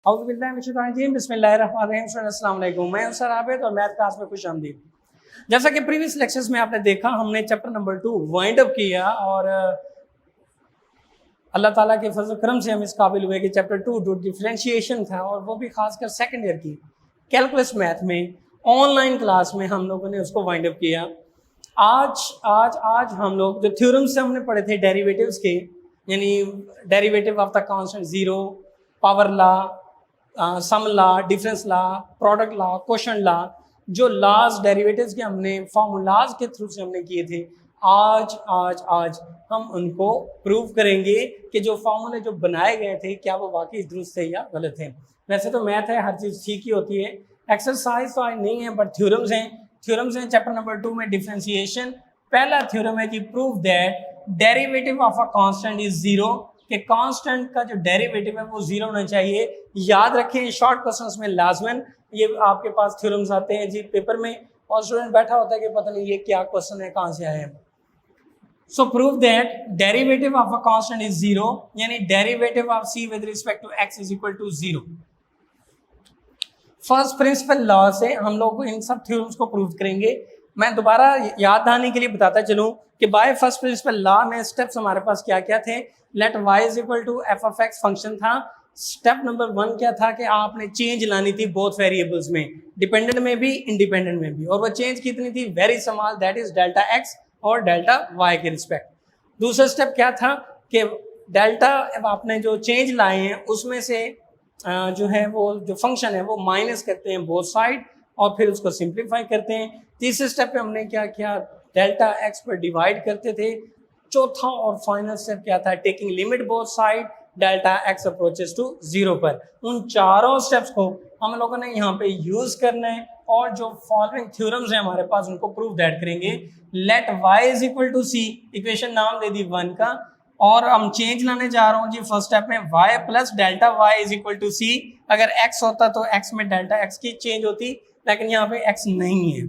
बिस्मिल्लाहिर्रहमानिर्रहीम। मैं सर आबिद और मैथ क्लास में खुश आमदीद। जैसा कि प्रीवियस लेक्चर्स में आपने देखा, हमने चैप्टर नंबर 2 वाइंड अप किया और अल्लाह ताला के फजल करम से हम इस काबिल हुए कि चैप्टर 2 जो डिफरेंशिएशन था, और वो भी खासकर सेकंड ईयर की कैलकुलस मैथ में ऑनलाइन क्लास में हम लोगों ने उसको वाइंड अप किया। आज हम लोग जो थ्योरम्स से हमने पढ़े थे डेरिवेटिव्स के, यानी derivative of the constant zero, power law, sum law, difference law, product law, quotient law, जो लॉज डेरिवेटिव्स के हमने फार्मूलाज के थ्रू से हमने किए थे, आज हम उनको प्रूव करेंगे कि जो फार्मूले जो बनाए गए थे क्या वो वाकई दुरुस्त है या गलत है। वैसे तो मैथ है, हर चीज़ ठीक ही होती है, एक्सरसाइज तो आज नहीं है बट थ्योरम्स हैं चैप्टर नंबर 2 में डिफरेंशिएशन। पहला थ्योरम है कि prove that derivative of a constant is zero, कि कांस्टेंट का जो डेरिवेटिव है वो जीरो होना चाहिए। याद रखें, शॉर्ट क्वेश्चंस में लाजमन ये आपके पास थ्योरम्स आते हैं जी पेपर में, और स्टूडेंट बैठा होता है कि पता नहीं ये क्या क्वेश्चन है, कहाँ से आया है। So prove that derivative of a constant is zero, यानी derivative of C with respect to X is equal to zero. First principle law से हम लोग इन सब थ्योरम्स को प्रूव करेंगे। मैं दोबारा याद आने के लिए बताता चलूं कि बाय फर्स्ट प्रिंसिपल लॉ में स्टेप्स हमारे पास क्या क्या थे। Let y is equal to F of X function था। स्टेप नंबर 1 क्या था कि आपने चेंज लानी थी बोथ वेरिएबल्स में, डिपेंडेंट में भी इंडिपेंडेंट में भी, और वो चेंज कितनी थी, very small, that is delta x और डेल्टा वाई के रिस्पेक्ट। दूसरा स्टेप क्या था कि डेल्टा आपने जो चेंज लाए हैं उसमें से जो है वो जो फंक्शन है वो माइनस करते हैं बोथ साइड और फिर उसको सिंप्लीफाई करते हैं। तीसरे स्टेप पे हमने क्या किया, डेल्टा एक्स पर डिवाइड करते थे। चौथा और फाइनल स्टेप क्या था, taking limit both side delta X approaches to zero पर। उन चारों स्टेप्स को हम लोगों ने यहाँ पे यूज करना है, और जो फॉलोइंग थ्योरम्स हैं हमारे पास उनको प्रूव दैट करेंगे। Let y is equal to C, equation नाम दे दी 1 का, और हम चेंज लाने जा रहा हूँ जी फर्स्ट स्टेप में y plus delta y is equal to C. अगर x होता तो x में डेल्टा x की चेंज होती, लेकिन यहाँ पे x नहीं है।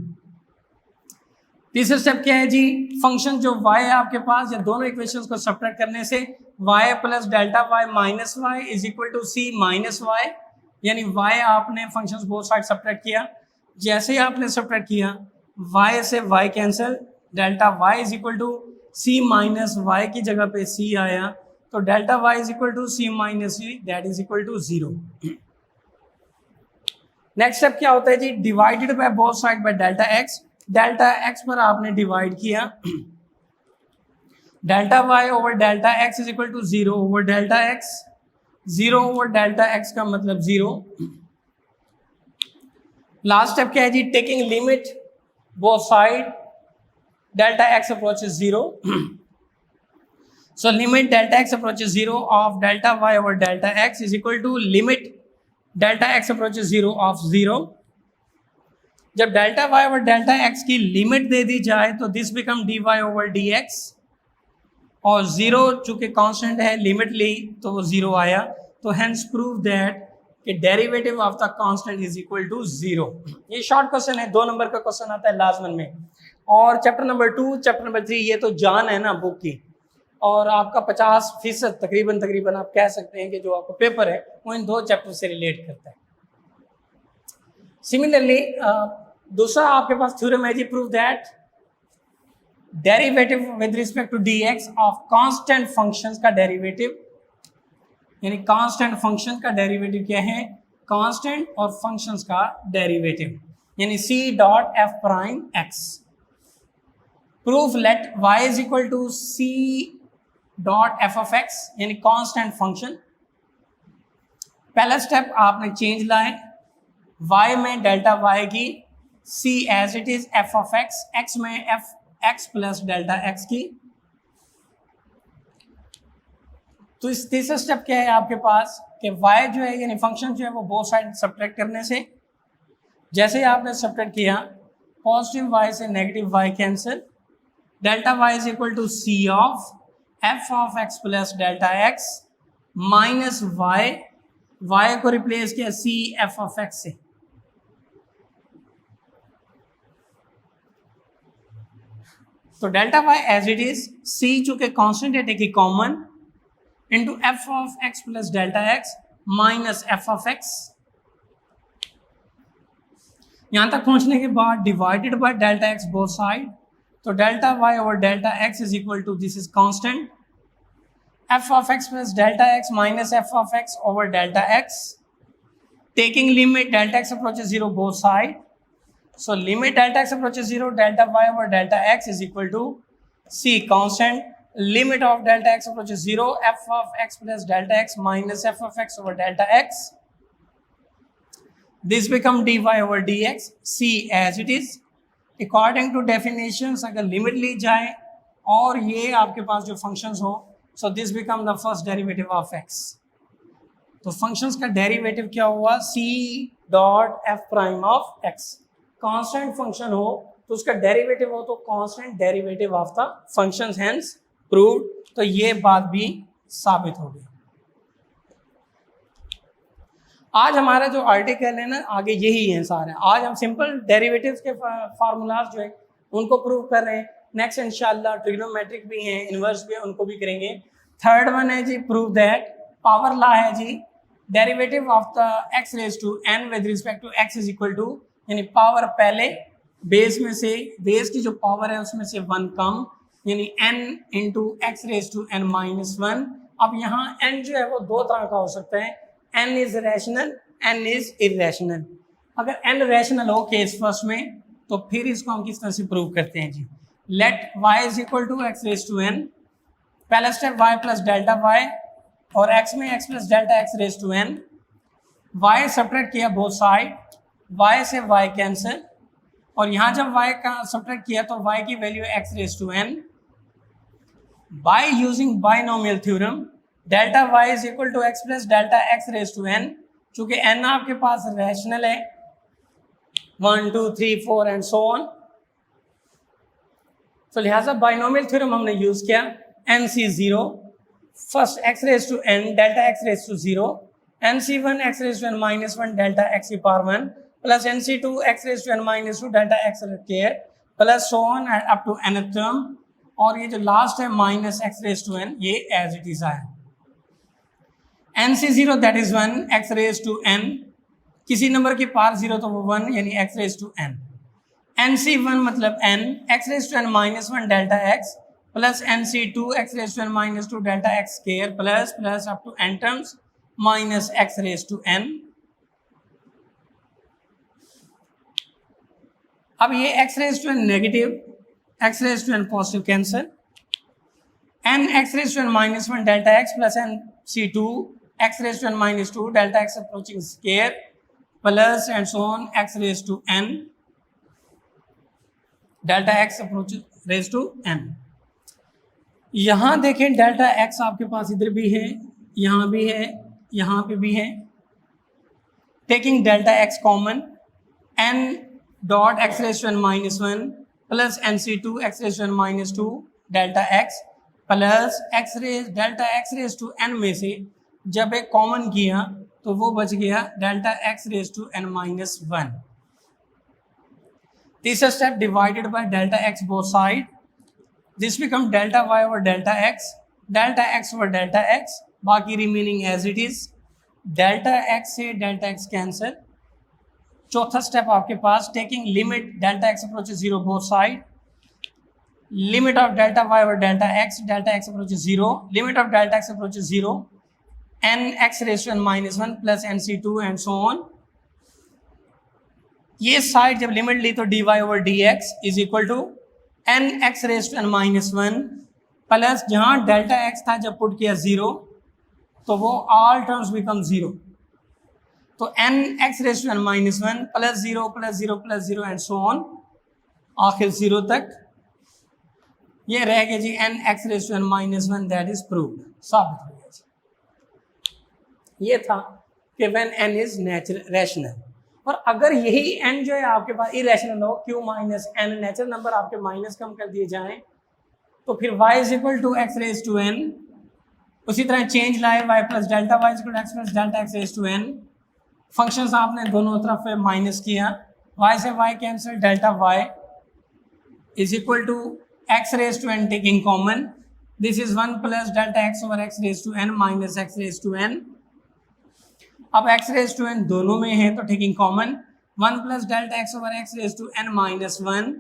तीसरा स्टेप क्या है जी, फंक्शन जो y है आपके पास, या दोनों इक्वेशंस को सब्ट्रैक्ट करने से y plus delta y minus y is equal to C minus y, यानी y आपने फंक्शंस बोथ साइड सब्ट्रैक्ट किया। जैसे ही आपने सब्ट्रैक्ट किया y से y cancel, delta y is equal to c minus y की जगह पे c आया, तो delta y is equal to c minus c, that is equal to zero. Next step क्या होता है जी, divided by both side bye delta x। Delta x पर आपने डिवाइड किया, delta y over delta x is equal to zero over delta x, zero over delta x का मतलब zero. Last step क्या है जी, taking limit both side delta x approaches zero. So limit delta x approaches zero of delta y over delta x is equal to limit delta x approaches zero of zero. जब delta y over delta x की limit दे दी जाए तो this become dy over dx, और zero चूंकि constant है, limit ली तो वो जीरो आया, तो हेंस प्रूव दैट कि derivative of the constant is equal to zero. ये शॉर्ट क्वेश्चन है, 2 नंबर का क्वेश्चन आता है लाजमन में। और चैप्टर नंबर 2, चैप्टर नंबर 3 ये तो जान है ना बुक की, और आपका 50% तकरीबन आप कह सकते हैं कि जो आपका पेपर है वो इन 2 चैप्टर से रिलेट करता है। सिमिलरली दूसरा आपके पास थ्योरम है जी, prove that derivative with respect to dx of constant functions का डेरिवेटिव, यानी कांस्टेंट फंक्शन का डेरिवेटिव क्या है, कांस्टेंट और फंक्शंस का डेरिवेटिव, यानी c dot f prime x। Proof let y is equal to c dot f of x, यानी constant function. पहला स्टेप आपने चेंज लाए, y में डेल्टा y की c as it is f of x, x में f x plus delta x की। तो इस तीसरा स्टेप क्या है आपके पास कि y जो है यानी फंक्शन जो है वो बोथ साइड सब्ट्रैक्ट करने से, जैसे ही आपने सब्ट्रैक्ट किया पॉजिटिव y से negative y cancel, delta y is equal to c of f of x plus delta x minus y को रिप्लेस किया c f ऑफ x से। तो delta y as it is, c चूंकि constant है take common, into F of x plus delta x minus F of X. यहां तक पहुंचने के बाद divided by delta X both side, तो delta Y over delta X is equal to this is constant F of X plus delta X minus F of X over delta X, taking limit delta x approaches 0 both side. So limit delta x approaches 0, delta y over delta x is equal to c constant limit of delta x approaches 0 f of x plus delta x minus f of x over delta x. This become dy over dx, c as it is. According to definitions, अगर limit ली जाए और ये आपके पास जो functions हो, so this become the first derivative of x. तो functions का derivative क्या हुआ, c dot F prime of x। Constant function हो तो उसका डेरिवेटिव हो तो constant derivative of the functions, hence proved. तो ये बात भी साबित हो गई। आज हमारा जो आर्टिकल है ना, आगे यही है सारे। आज हम सिंपल डेरिवेटिव्स के फार्मूलाज जो है उनको प्रूव कर रहे हैं। नेक्स्ट इंशाल्लाह ट्रिग्नोमेट्रिक भी हैं, इनवर्स भी है, उनको भी करेंगे। थर्ड वन है जी प्रूव दैट पावर लॉ है जी, derivative of the x raise to n with respect to x is equal to, यानी पावर पहले बेस में से, बेस की जो पावर है उसमें से 1 कम, यानी n into x raise to n minus 1। अब यहाँ n जो है वो दो तरह का हो सकता है, n is rational, n is irrational. अगर n रैशनल हो केस फर्स्ट में तो फिर इसको हम किस तरह से प्रूव करते हैं जी। Let y is equal to X raise to n, पहला स्टेप y प्लस डेल्टा y और x में x plus delta x raise to n, y subtract किया बोथ साइड, y से y कैंसिल, और यहाँ जब y का सब्ट्रैक्ट किया तो y की value x raise to n। By using binomial theorem delta y is equal to x plus delta x raise to n, चूंकि n आपके पास रैशनल है 1 2 3 4 एंड सो ऑन, तो लिहाजा बाइनोमियल थ्योरम हमने यूज किया। nc0 first x raise to n delta x raise to 0, nc1 x raise to n minus 1 delta x की power 1 plus nc2 x raise to n minus 2 delta x square plus so on and up to nth term, और ये जो last है minus x raise to n, ये as it is आया। nc0 that is 1 x raise to n, किसी number की power 0 तो वो 1 यानी x raise to n, nc1 मतलब n x raise to n minus 1 delta x plus nc2 x raise to n minus 2 delta x square plus plus up to n terms minus x raise to n। अब ये x raise to n negative, x raise to n positive cancel, n x raise to n minus 1 delta x plus nc2 x raise to n minus 2 delta x approaching square plus and so on x raise to n delta x approaching raise to n। यहाँ देखें delta x आपके पास इधर भी है, यहाँ भी है, यहाँ पे भी है। Taking delta x common, n dot x raise to n minus 1 plus nc2 x raise to n minus 2 delta x plus delta x raise to n में से जब एक कॉमन किया तो वो बच गया delta x raise to n minus 1। तीसरा step divided by delta x both side, this become delta y over delta x over delta x, बाकी remaining as it is, delta x से delta x cancel। चौथा step आपके पास taking limit delta x approaches 0 both side, limit of delta y over delta x approaches 0, limit of delta x approaches 0, n x raised to n minus 1 plus nc2 and so on। ये side जब limit ली तो dy over dx is equal to n x raise to n minus 1 plus जहाँ delta x था जब put किया 0 तो वो ऑल टर्म्स बिकम 0, तो n x raise to n minus 1 plus 0 plus 0 plus 0 and so on आखिर 0 तक। ये रह गया जी n x raise to n minus 1, that is proved, साबित हो गया जी। ये था कि when n is natural rational, और अगर यही n जो है आपके पास इरेशनल हो, q minus n natural number आपके माइनस कम कर दिए जाएं तो फिर y is equal to x raise to n, उसी तरह चेंज लाए y plus delta y is equal to x plus delta x raise to n, functions आपने दोनों तरफ माइनस किया, y से y cancel, delta y is equal to x raise to n taking common, this is 1 plus delta x over x raise to n minus x raise to n। अब x raise to n दोनों में है तो taking common 1 plus delta x over x raise to n minus 1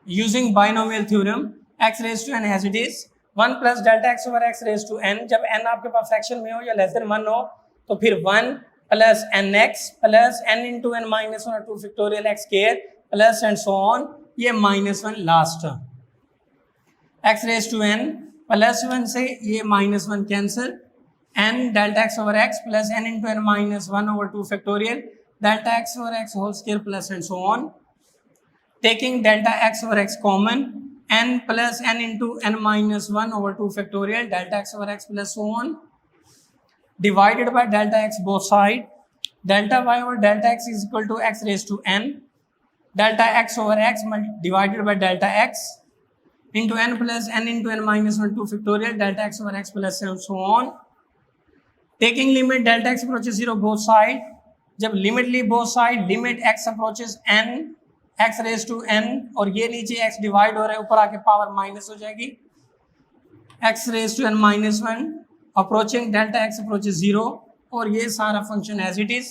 using binomial theorem x raise to n as it is 1 plus delta x over x raise to n, जब n आपके पास fraction में हो या less than 1 हो तो फिर 1 plus nx plus n into n minus 1 2 factorial x square plus and so on, ये minus 1 last term x raise to n plus 1 से ये minus 1 cancel, n delta x over x plus n into n minus 1 over 2 factorial delta x over x whole square plus and so on, taking delta x over x common n plus n into n minus 1 over 2 factorial delta x over x plus so on, divided by delta x both side, delta y over delta x is equal to x raised to n, delta x over x divided by delta x into n plus n into n minus 1 2 factorial delta x over x plus and so on, taking limit delta x approaches 0 both side, जब limit Lee both side limit x approaches n x raised to n और ये नीचे x divide हो रहा है ऊपर आके power minus हो जाएगी x raised to n minus 1 approaching delta x approaches 0 और ये सारा फंक्शन एज इट इज,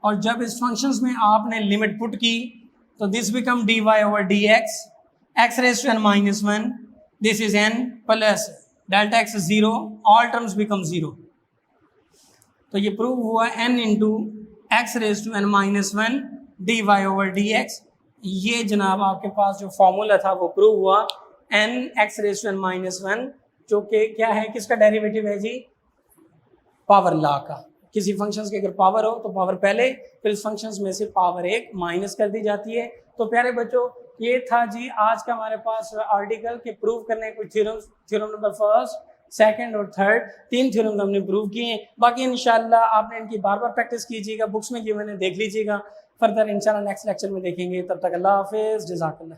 और जब इस फंक्शंस में आपने लिमिट पुट की तो this become dy over dx x raise to n minus 1, this is n plus delta x 0, all terms become 0, तो ये प्रूव हुआ n into x raise to n minus 1 dy over dx, ये जनाब आपके पास जो formula था वो prove हुआ n x raise to n minus 1, जो कि क्या है, किसका डेरिवेटिव है जी, पावर लॉ का। किसी फंक्शंस की अगर पावर हो तो पावर पहले, फिर इस फंक्शंस में से पावर एक माइनस कर दी जाती है। तो प्यारे बच्चों ये था जी आज का हमारे पास आर्टिकल के प्रूव करने कुछ थ्योरम नंबर फर्स्ट, सेकंड और थर्ड, 3 थ्योरम हमने प्रूव किए हैं। बाकी इंशाल्लाह आपने इनकी बार बार प्रैक्टिस कीजिएगा, बुक्स में गिवन है देख लीजिएगा, फर्दर इंशाल्लाह नेक्स्ट लेक्चर में देखेंगे। तब तक अल्लाह हाफिज़, जज़ाकल्लाह।